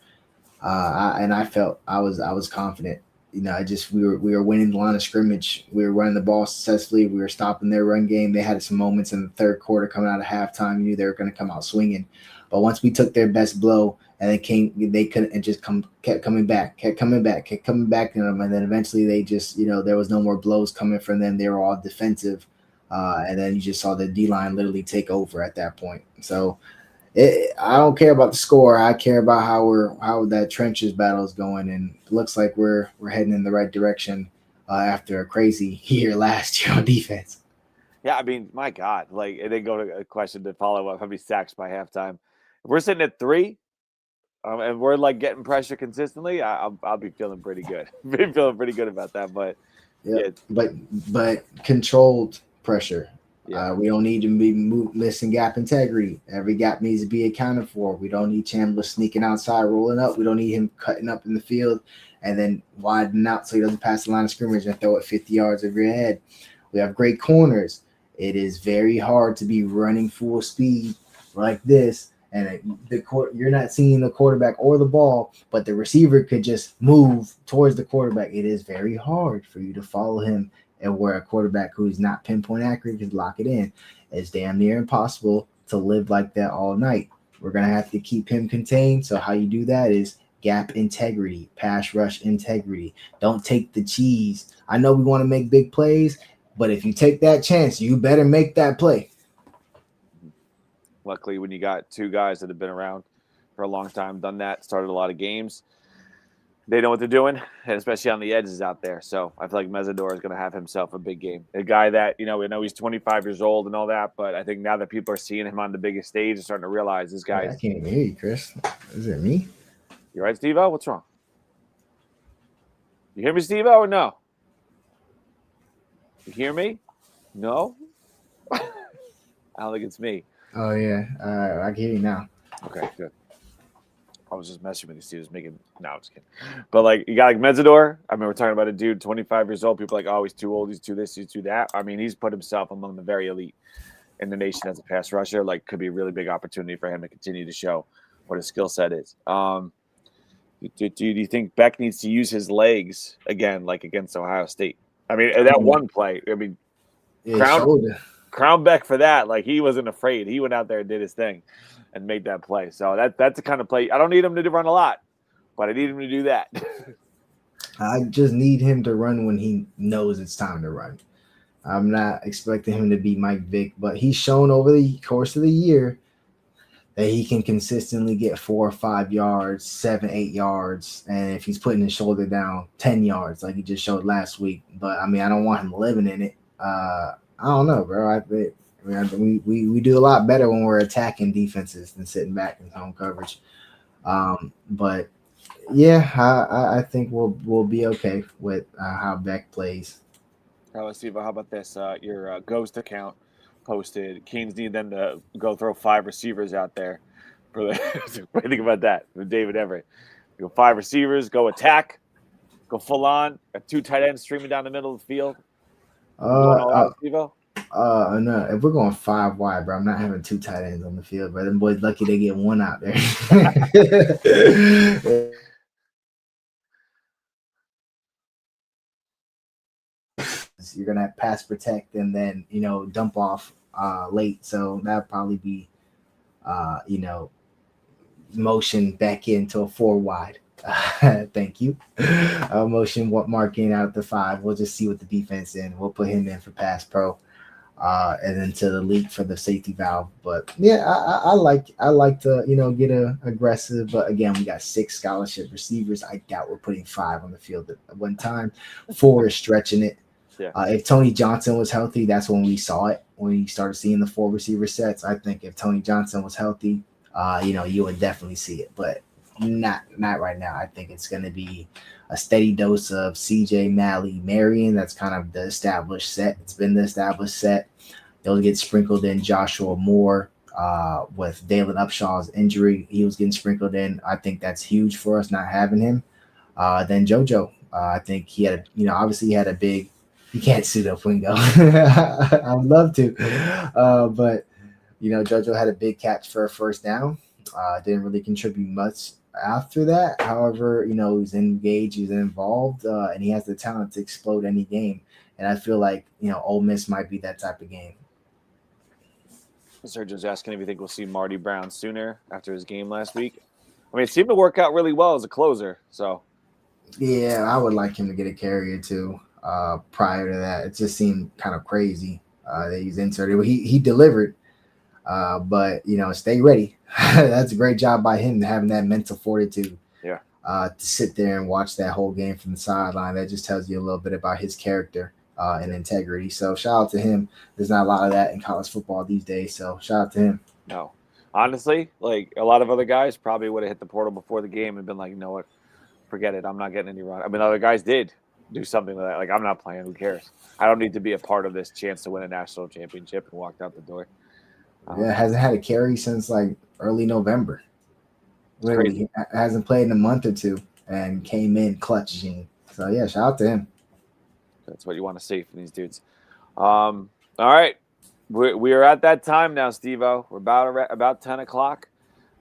I felt I was confident. We were winning the line of scrimmage. We were running the ball successfully. We were stopping their run game. They had some moments in the third quarter coming out of halftime. You knew they were going to come out swinging. But once we took their best blow and they couldn't and just kept coming back to them. And then eventually they just, there was no more blows coming from them. They were all defensive. And then you just saw the D-line literally take over at that point. So I don't care about the score. I care about how that trenches battle is going, and it looks like we're heading in the right direction after a crazy year last year on defense. Yeah, I mean, my God, and then go to a question to follow up: how many sacks by halftime? If we're sitting at 3, and we're getting pressure consistently, I'll be feeling pretty good. Feeling pretty good about that. But Yeah. But controlled pressure. Yeah. We don't need to be missing gap integrity. Every gap needs to be accounted for. We don't need Chandler sneaking outside, rolling up. We don't need him cutting up in the field and then widening out so he doesn't pass the line of scrimmage and throw it 50 yards over your head. We have great corners. It is very hard to be running full speed like this, and you're not seeing the quarterback or the ball, but the receiver could just move towards the quarterback. It is very hard for you to follow him, and where a quarterback who's not pinpoint accurate can lock it in. It's damn near impossible to live like that all night. We're going to have to keep him contained. So how you do that is gap integrity, pass rush integrity. Don't take the cheese. I know we want to make big plays, but if you take that chance, you better make that play. Luckily, when you got two guys that have been around for a long time, done that, started a lot of games, they know what they're doing, and especially on the edges out there. So I feel like Mesidor is going to have himself a big game. A guy that, we know he's 25 years old and all that, but I think now that people are seeing him on the biggest stage and starting to realize this guy. I can't even hear you, Chris. Is it me? You right, Steve-O? What's wrong? You hear me, Steve-O, or no? You hear me? No? I don't think it's me. Oh, yeah. I can hear you now. Okay, good. I was just messing with you, Steve. No, I'm just kidding. But, you got, Mesidor. I mean, we're talking about a dude, 25 years old. People are like, oh, he's too old. He's too this, he's too that. I mean, he's put himself among the very elite in the nation as a pass rusher. Could be a really big opportunity for him to continue to show what his skill set is. Do you think Beck needs to use his legs again, against Ohio State? I mean, that one play, crown Beck for that. He wasn't afraid. He went out there and did his thing and made that play. So that's the kind of play. I don't need him to run a lot, but I need him to do that. I just need him to run when he knows it's time to run. I'm not expecting him to be Mike Vick, but he's shown over the course of the year that he can consistently get 4 or 5 yards, 7, 8 yards, and if he's putting his shoulder down, 10 yards like he just showed last week. But, I mean, I don't want him living in it. I don't know, bro. We do a lot better when we're attacking defenses than sitting back in zone coverage. But, yeah, I think we'll be okay with how Beck plays. Steve, how about this? Your ghost account posted Canes need them to go throw 5 receivers out there. What do you think about that? With David Everett. Go 5 receivers, go attack, go full on, 2 tight ends streaming down the middle of the field. No, if we're going 5 wide, bro, I'm not having 2 tight ends on the field, bro. Them boys lucky they get 1 out there. You're gonna have pass protect and then dump off late, so that'll probably be motion back into a 4 wide. Thank you. Motion marking out the 5. We'll just see what the defense in. We'll put him in for pass pro, and then to the leak for the safety valve. But yeah, I like to get aggressive. But again, we got 6 scholarship receivers. I doubt we're putting 5 on the field at one time. 4 is stretching it. Yeah. If Tony Johnson was healthy, that's when we saw it. When we started seeing the 4 receiver sets, I think if Tony Johnson was healthy, you would definitely see it. But not right now. I think it's going to be a steady dose of CJ, Malley, Marion. That's kind of the established set. It's been the established set. They'll get sprinkled in Joshua Moore with Dalen Upshaw's injury. He was getting sprinkled in. I think that's huge for us not having him. Then JoJo. I think he had, obviously he had a big. You can't pseudo Wingo. I would love to. But, JoJo had a big catch for a first down. Didn't really contribute much after that. However, he's engaged, he's involved, and he has the talent to explode any game. And I feel like, Ole Miss might be that type of game. Surgeon's asking if you think we'll see Marty Brown sooner after his game last week. I mean, it seemed to work out really well as a closer. So, yeah, I would like him to get a carry or 2. Prior to that, it just seemed kind of crazy that he's inserted. He delivered, but stay ready. That's a great job by him having that mental fortitude. Yeah. To sit there and watch that whole game from the sideline, that just tells you a little bit about his character and integrity. So shout out to him. There's not a lot of that in college football these days. So shout out to him. No, honestly, a lot of other guys probably would have hit the portal before the game and been like, you know what, forget it. I'm not getting any run. I mean, other guys did. do something like that. Like, I'm not playing. Who cares? I don't need to be a part of this chance to win a national championship and walk out the door. Yeah, hasn't had a carry since like early November. Literally, Crazy. he hasn't played in a month or two and came in clutch, Gene. So yeah, shout out to him. That's what you want to see from these dudes. All right. We are at that time now, Steve-O. We're about 10 o'clock.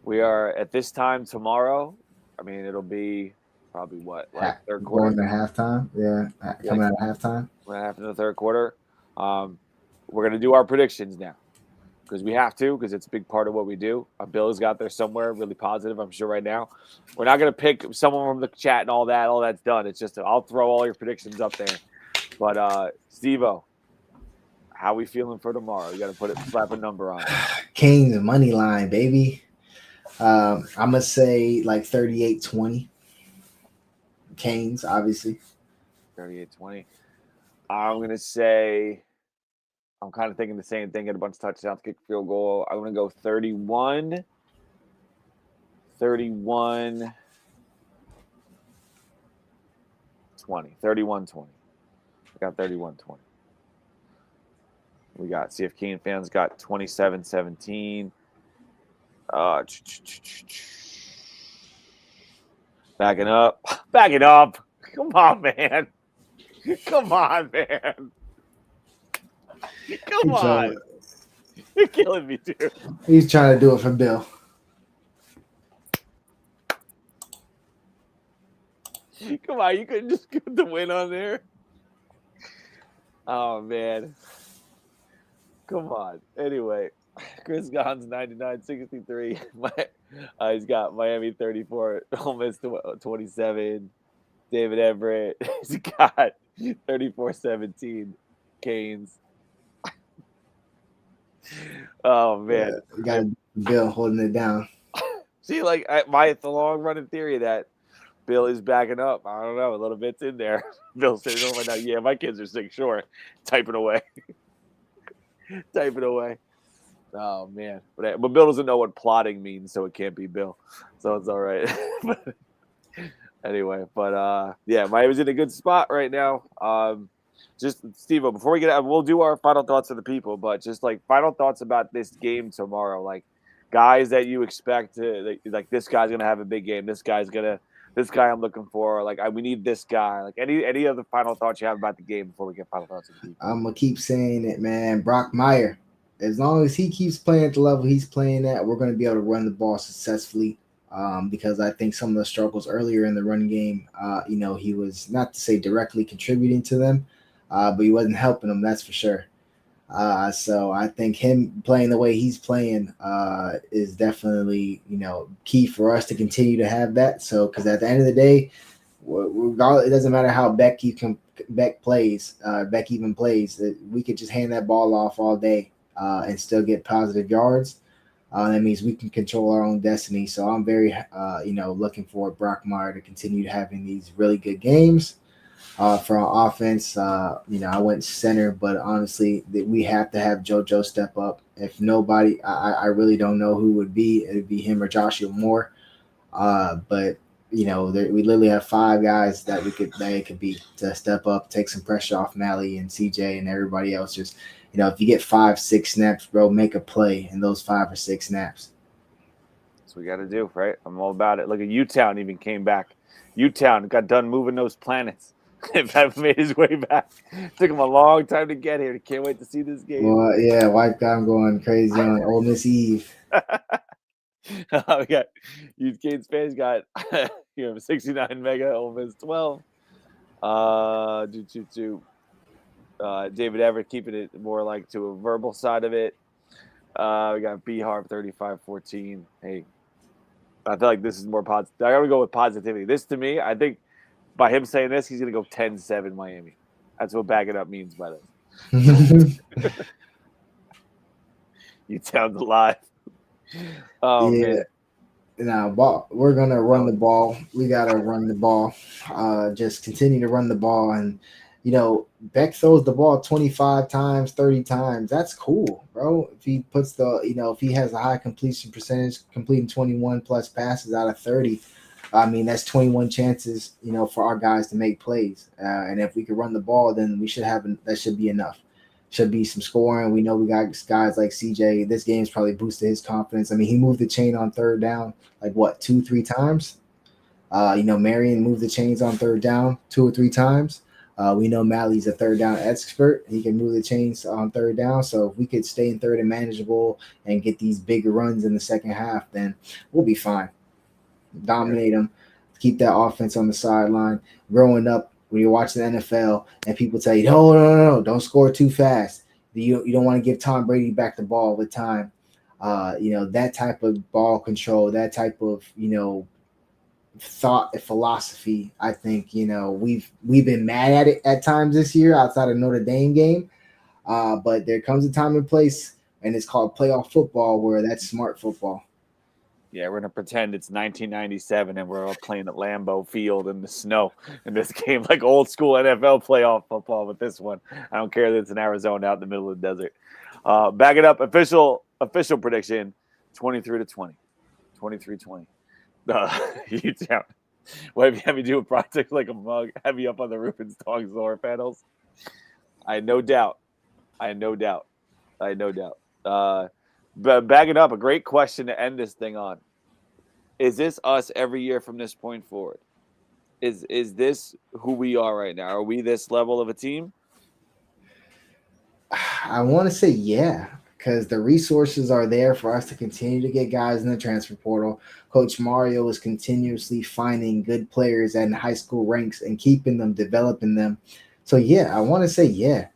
We are at this time tomorrow. I mean, it'll be probably what, like third quarter? Going to halftime. Yeah, coming out of halftime. We're half into the third quarter. We're going to do our predictions now because we have to, because it's a big part of what we do. Bill's got there somewhere, really positive, I'm sure, right now. We're not going to pick someone from the chat and all that. All that's done. It's just I'll throw all your predictions up there. But, Steve-O, how we feeling for tomorrow? You got to slap a number on it. Canes money line, baby. I'm going to say like 38-20. Canes, obviously. 38-20. I'm going to say, I'm kind of thinking the same thing. Get a bunch of touchdowns, kick field goal. I'm going to go 31. 31-20. 31-20. I got 31-20. We got, see if Kane fans got 27-17. Backing up. Backing up. Come on, man. Come on, man. Come on. You're killing me, dude. He's trying to do it for Bill. Come on, you couldn't just get the win on there. Oh, man. Come on. Anyway, Chris Gons 99-63. He's got Miami 34, Ole Miss 27. David Everett, he's got 34-17. Canes. Oh, man. Yeah, we got Bill holding it down. See, like, the long running theory that Bill is backing up. I don't know. A little bit's in there. Bill's sitting over now. Yeah, my kids are 6'4", typing away. Typing away. Oh, man. But Bill doesn't know what plotting means, so it can't be Bill. So it's all right. Anyway, yeah, Miami's in a good spot right now. Just, Steve-O, before we get out, we'll do our final thoughts for the people, but just, like, final thoughts about this game tomorrow. Like, guys that you expect to, like this guy's going to have a big game. This guy I'm looking for. Like, we need this guy. Like, any other final thoughts you have about the game before we get final thoughts? I'm going to keep saying it, man. Brock Meyer, as long as he keeps playing at the level he's playing at, we're going to be able to run the ball successfully. Because I think some of the struggles earlier in the run game, he was, not to say directly contributing to them, but he wasn't helping them, that's for sure. So I think him playing the way he's playing is definitely, key for us to continue to have that. So, because at the end of the day, regardless, it doesn't matter how Beck even plays, we could just hand that ball off all day and still get positive yards. That means we can control our own destiny. So I'm very, looking for Brock Meyer to continue having these really good games. For our offense, I went center, but honestly, we have to have JoJo step up. If nobody, I really don't know who would be. It would be him or Joshua Moore. But we literally have 5 guys that it could be to step up, take some pressure off Mally and CJ and everybody else. Just, if you get 5-6 snaps, bro, make a play in those 5 or 6 snaps. That's what we got to do, right? I'm all about it. Look at U-Town even came back. U-Town got done moving those planets. Have made his way back. Took him a long time to get here. Can't wait to see this game. Well, yeah, white guy, I'm going crazy on Ole Miss Eve. We got Youth Canes fans got 69 mega, Ole Miss 12. David Everett keeping it more like to a verbal side of it. We got B Harp 35-14. Hey, I feel like this is more positive. I gotta go with positivity. This to me, I think by him saying this, he's gonna go 10-7 Miami. That's what back it up means by this. You sound alive. Oh yeah. Man. Now, we're gonna run the ball. We gotta run the ball. Just continue to run the ball, and Beck throws the ball 25 times, 30 times. That's cool, bro. If he puts if he has a high completion percentage, completing 21 plus passes out of 30, I mean, that's 21 chances, for our guys to make plays. And if we could run the ball, then we should that should be enough. Should be some scoring. We know we got guys like CJ. This game's probably boosted his confidence. I mean, he moved the chain on third down, like what, 2-3 times? Marion moved the chains on third down 2 or 3 times. We know Mally's a third down expert. He can move the chains on third down. So if we could stay in third and manageable and get these bigger runs in the second half, then we'll be fine. Dominate them, keep that offense on the sideline. Growing up, when you're watching the NFL and people tell you, no, don't score too fast. You don't want to give Tom Brady back the ball with time. That type of ball control, that type of, thought and philosophy. I think, we've been mad at it at times this year outside of Notre Dame game. But there comes a time and place, and it's called playoff football, where that's smart football. Yeah, we're going to pretend it's 1997 and we're all playing at Lambeau Field in the snow in this game, like old school NFL playoff football with this one. I don't care that it's in Arizona out in the middle of the desert. Back it up. Official prediction, 23-20. 23-20. You down. What have you do a project like a mug? Have you up on the roof installing solar panels? I had no doubt. But backing up, a great question to end this thing on. Is this us every year from this point forward? Is this who we are right now? Are we this level of a team? I want to say yeah, because the resources are there for us to continue to get guys in the transfer portal. Coach Mario is continuously finding good players in high school ranks and keeping them, developing them. So yeah, I want to say yeah.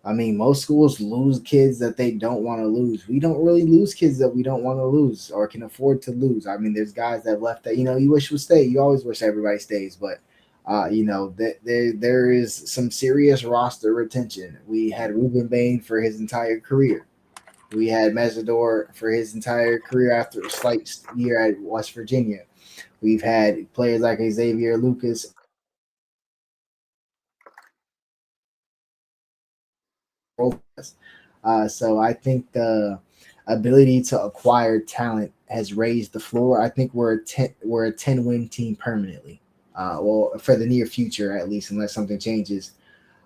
I mean, most schools lose kids that they don't want to lose. We don't really lose kids that we don't want to lose or can afford to lose. I mean, there's guys that left that, you wish would stay. You always wish everybody stays, but, there is some serious roster retention. We had Ruben Bain for his entire career. We had Mesidor for his entire career after a slight year at West Virginia. We've had players like Xavier Lucas. So I think the ability to acquire talent has raised the floor. I think we're a 10-win team permanently. Well, for the near future, at least, unless something changes,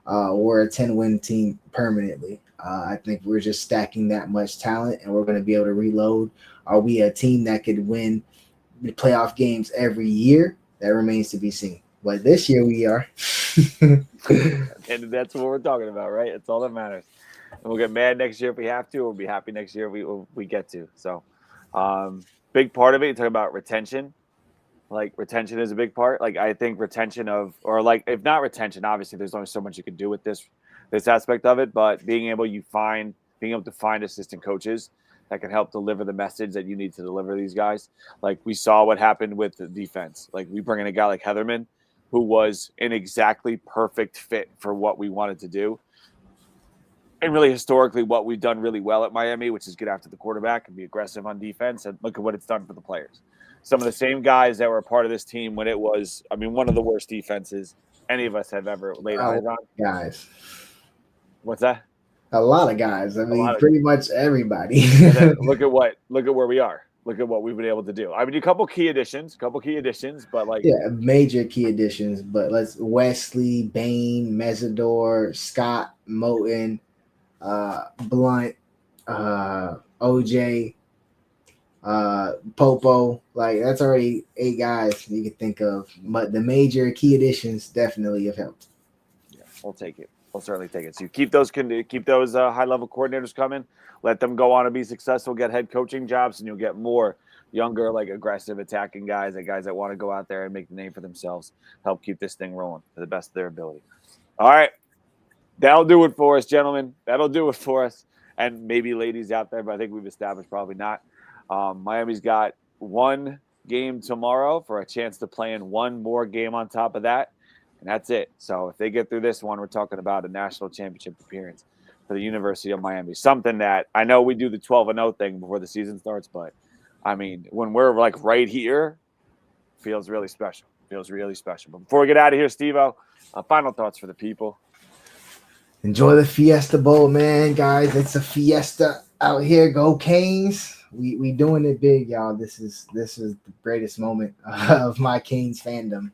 we're a 10-win team permanently. I think we're just stacking that much talent, and we're going to be able to reload. Are we a team that could win the playoff games every year? That remains to be seen. But this year we are. And that's what we're talking about, right? It's all that matters. And we'll get mad next year if we have to. We'll be happy next year if we get to. So, big part of it, you talk about retention. Like, retention is a big part. Like, I think retention of, or like, if not retention, obviously there's only so much you can do with this aspect of it. But being able to find assistant coaches that can help deliver the message that you need to deliver these guys. Like, we saw what happened with the defense. Like, we bring in a guy like Heatherman, who was an exactly perfect fit for what we wanted to do. And really, historically, what we've done really well at Miami, which is get after the quarterback and be aggressive on defense, and look at what it's done for the players. Some of the same guys that were a part of this team when it was, one of the worst defenses any of us have ever laid eyes on. Guys. What's that? A lot of guys. Pretty much everybody. look at where we are. Look at what we've been able to do. A couple key additions, but major key additions. But let's Wesley, Bain, Mesidor, Scott, Moten, Blunt, OJ, Popo. Like, that's already 8 guys you could think of. But the major key additions definitely have helped. Yeah, we'll take it. We'll certainly take it. So you keep those high level coordinators coming. Let them go on and be successful, get head coaching jobs, and you'll get more younger, like aggressive attacking guys that want to go out there and make the name for themselves. Help keep this thing rolling to the best of their ability. All right. That'll do it for us, gentlemen. That'll do it for us. And maybe ladies out there, but I think we've established probably not. Miami's got one game tomorrow for a chance to play in one more game on top of that. And that's it. So if they get through this one, we're talking about a national championship appearance for the University of Miami. Something that I know we do the 12-0 thing before the season starts, but when we're like right here, feels really special. But before we get out of here, Steve-O, final thoughts for the people. Enjoy the Fiesta Bowl, man, guys. It's a fiesta. out here, go Canes. We doing it big, y'all. This is the greatest moment of my Canes fandom.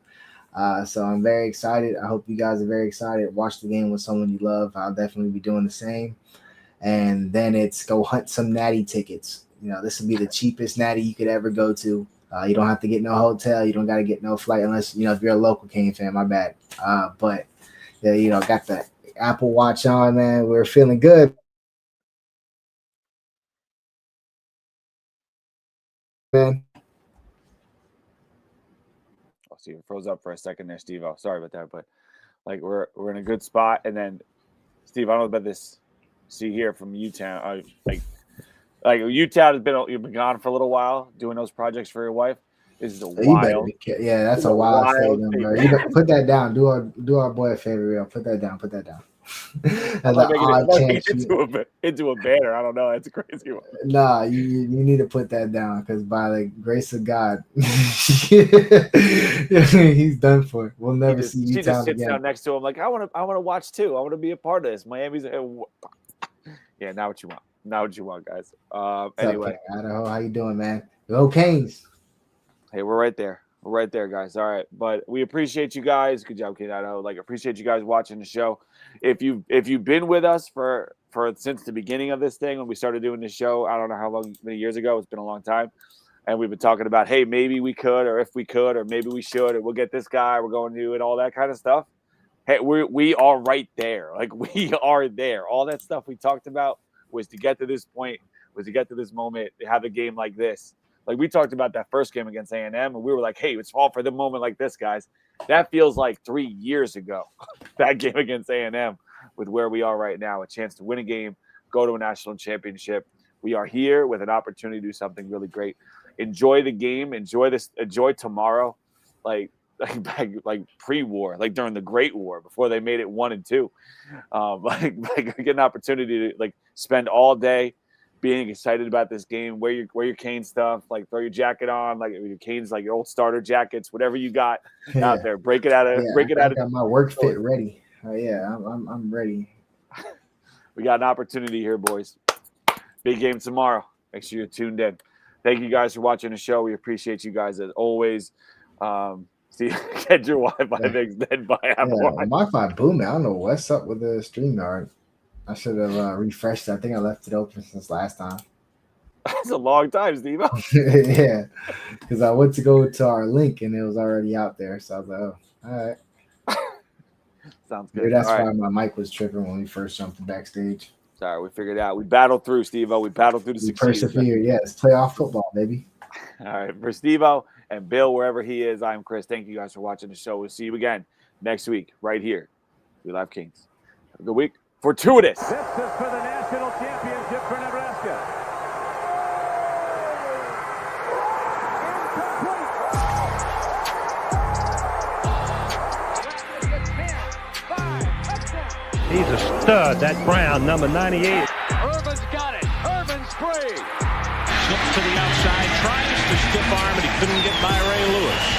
So I'm very excited. I hope you guys are very excited. Watch the game with someone you love. I'll definitely be doing the same. And then it's go hunt some natty tickets. You know, this will be the cheapest natty you could ever go to. You don't have to get no hotel. You don't got to get no flight unless, if you're a local Cane fan, my bad. But, yeah, got the Apple Watch on, man. We're feeling good, man. Oh, see, it froze up for a second there, Steve. Oh, sorry about that. But, we're in a good spot. And then, Steve, I don't know about this. See here from Utah. Utah has been gone for a little while doing those projects for your wife. This is a wild. That's a wild statement, bro. Put that down. Do our boy a favor, real. Put that down. Into a banner. I don't know. That's a crazy one. Nah, you need to put that down because by the grace of God, he's done for. We'll never see Utah again. She just sits down next to him like, I want to watch too. I want to be a part of this. Miami's. Yeah, now what you want, guys. Anyway, Idaho, how you doing, man? Go Canes. Hey, we're right there. We're right there, guys. All right, but we appreciate you guys. Good job, Kid Idaho. Appreciate you guys watching the show. If you've been with us for since the beginning of this thing when we started doing this show, I don't know how many years ago. It's been a long time, and we've been talking about, hey, maybe we could, or if we could, or maybe we should, or we'll get this guy. We're going to do it, all that kind of stuff. Hey, we are right there. We are there. All that stuff we talked about was to get to this point, was to get to this moment, to have a game like this. We talked about that first game against A&M, and we were like, hey, it's all for the moment like this, guys. That feels like 3 years ago, that game against A&M, with where we are right now, a chance to win a game, go to a national championship. We are here with an opportunity to do something really great. Enjoy the game. Enjoy tomorrow. Pre-war, during the Great War, before they made it 1 and 2. Get an opportunity to spend all day being excited about this game. Wear your Cane stuff, throw your jacket on, your Canes, your old starter jackets, whatever you got out there. Break it out of. I got my work fit ready. I'm ready. We got an opportunity here, boys. Big game tomorrow. Make sure you're tuned in. Thank you guys for watching the show. We appreciate you guys as always. See, get your Wi-Fi things dead by Wi-Fi booming. I don't know what's up with the StreamYard. I should have refreshed it. I think I left it open since last time. That's a long time, Steve. Yeah, because I went to go to our link and it was already out there. So I was like, oh, all right. Sounds good. Maybe that's why my mic was tripping when we first jumped to backstage. Sorry, we figured it out. We battled through, Steve-O. We battled through the persevere. Yes, playoff football, baby. All right, for Steve-O and Bill, wherever he is, I'm Chris. Thank you guys for watching the show. We'll see you again next week right here. We Live Canes. Have a good week. Fortuitous. This is for the national championship for Nebraska. He's a stud, that Brown, number 98. Irvin's got it. Irvin's free. Slips to the outside, tries to stiff arm, and he couldn't get by Ray Lewis.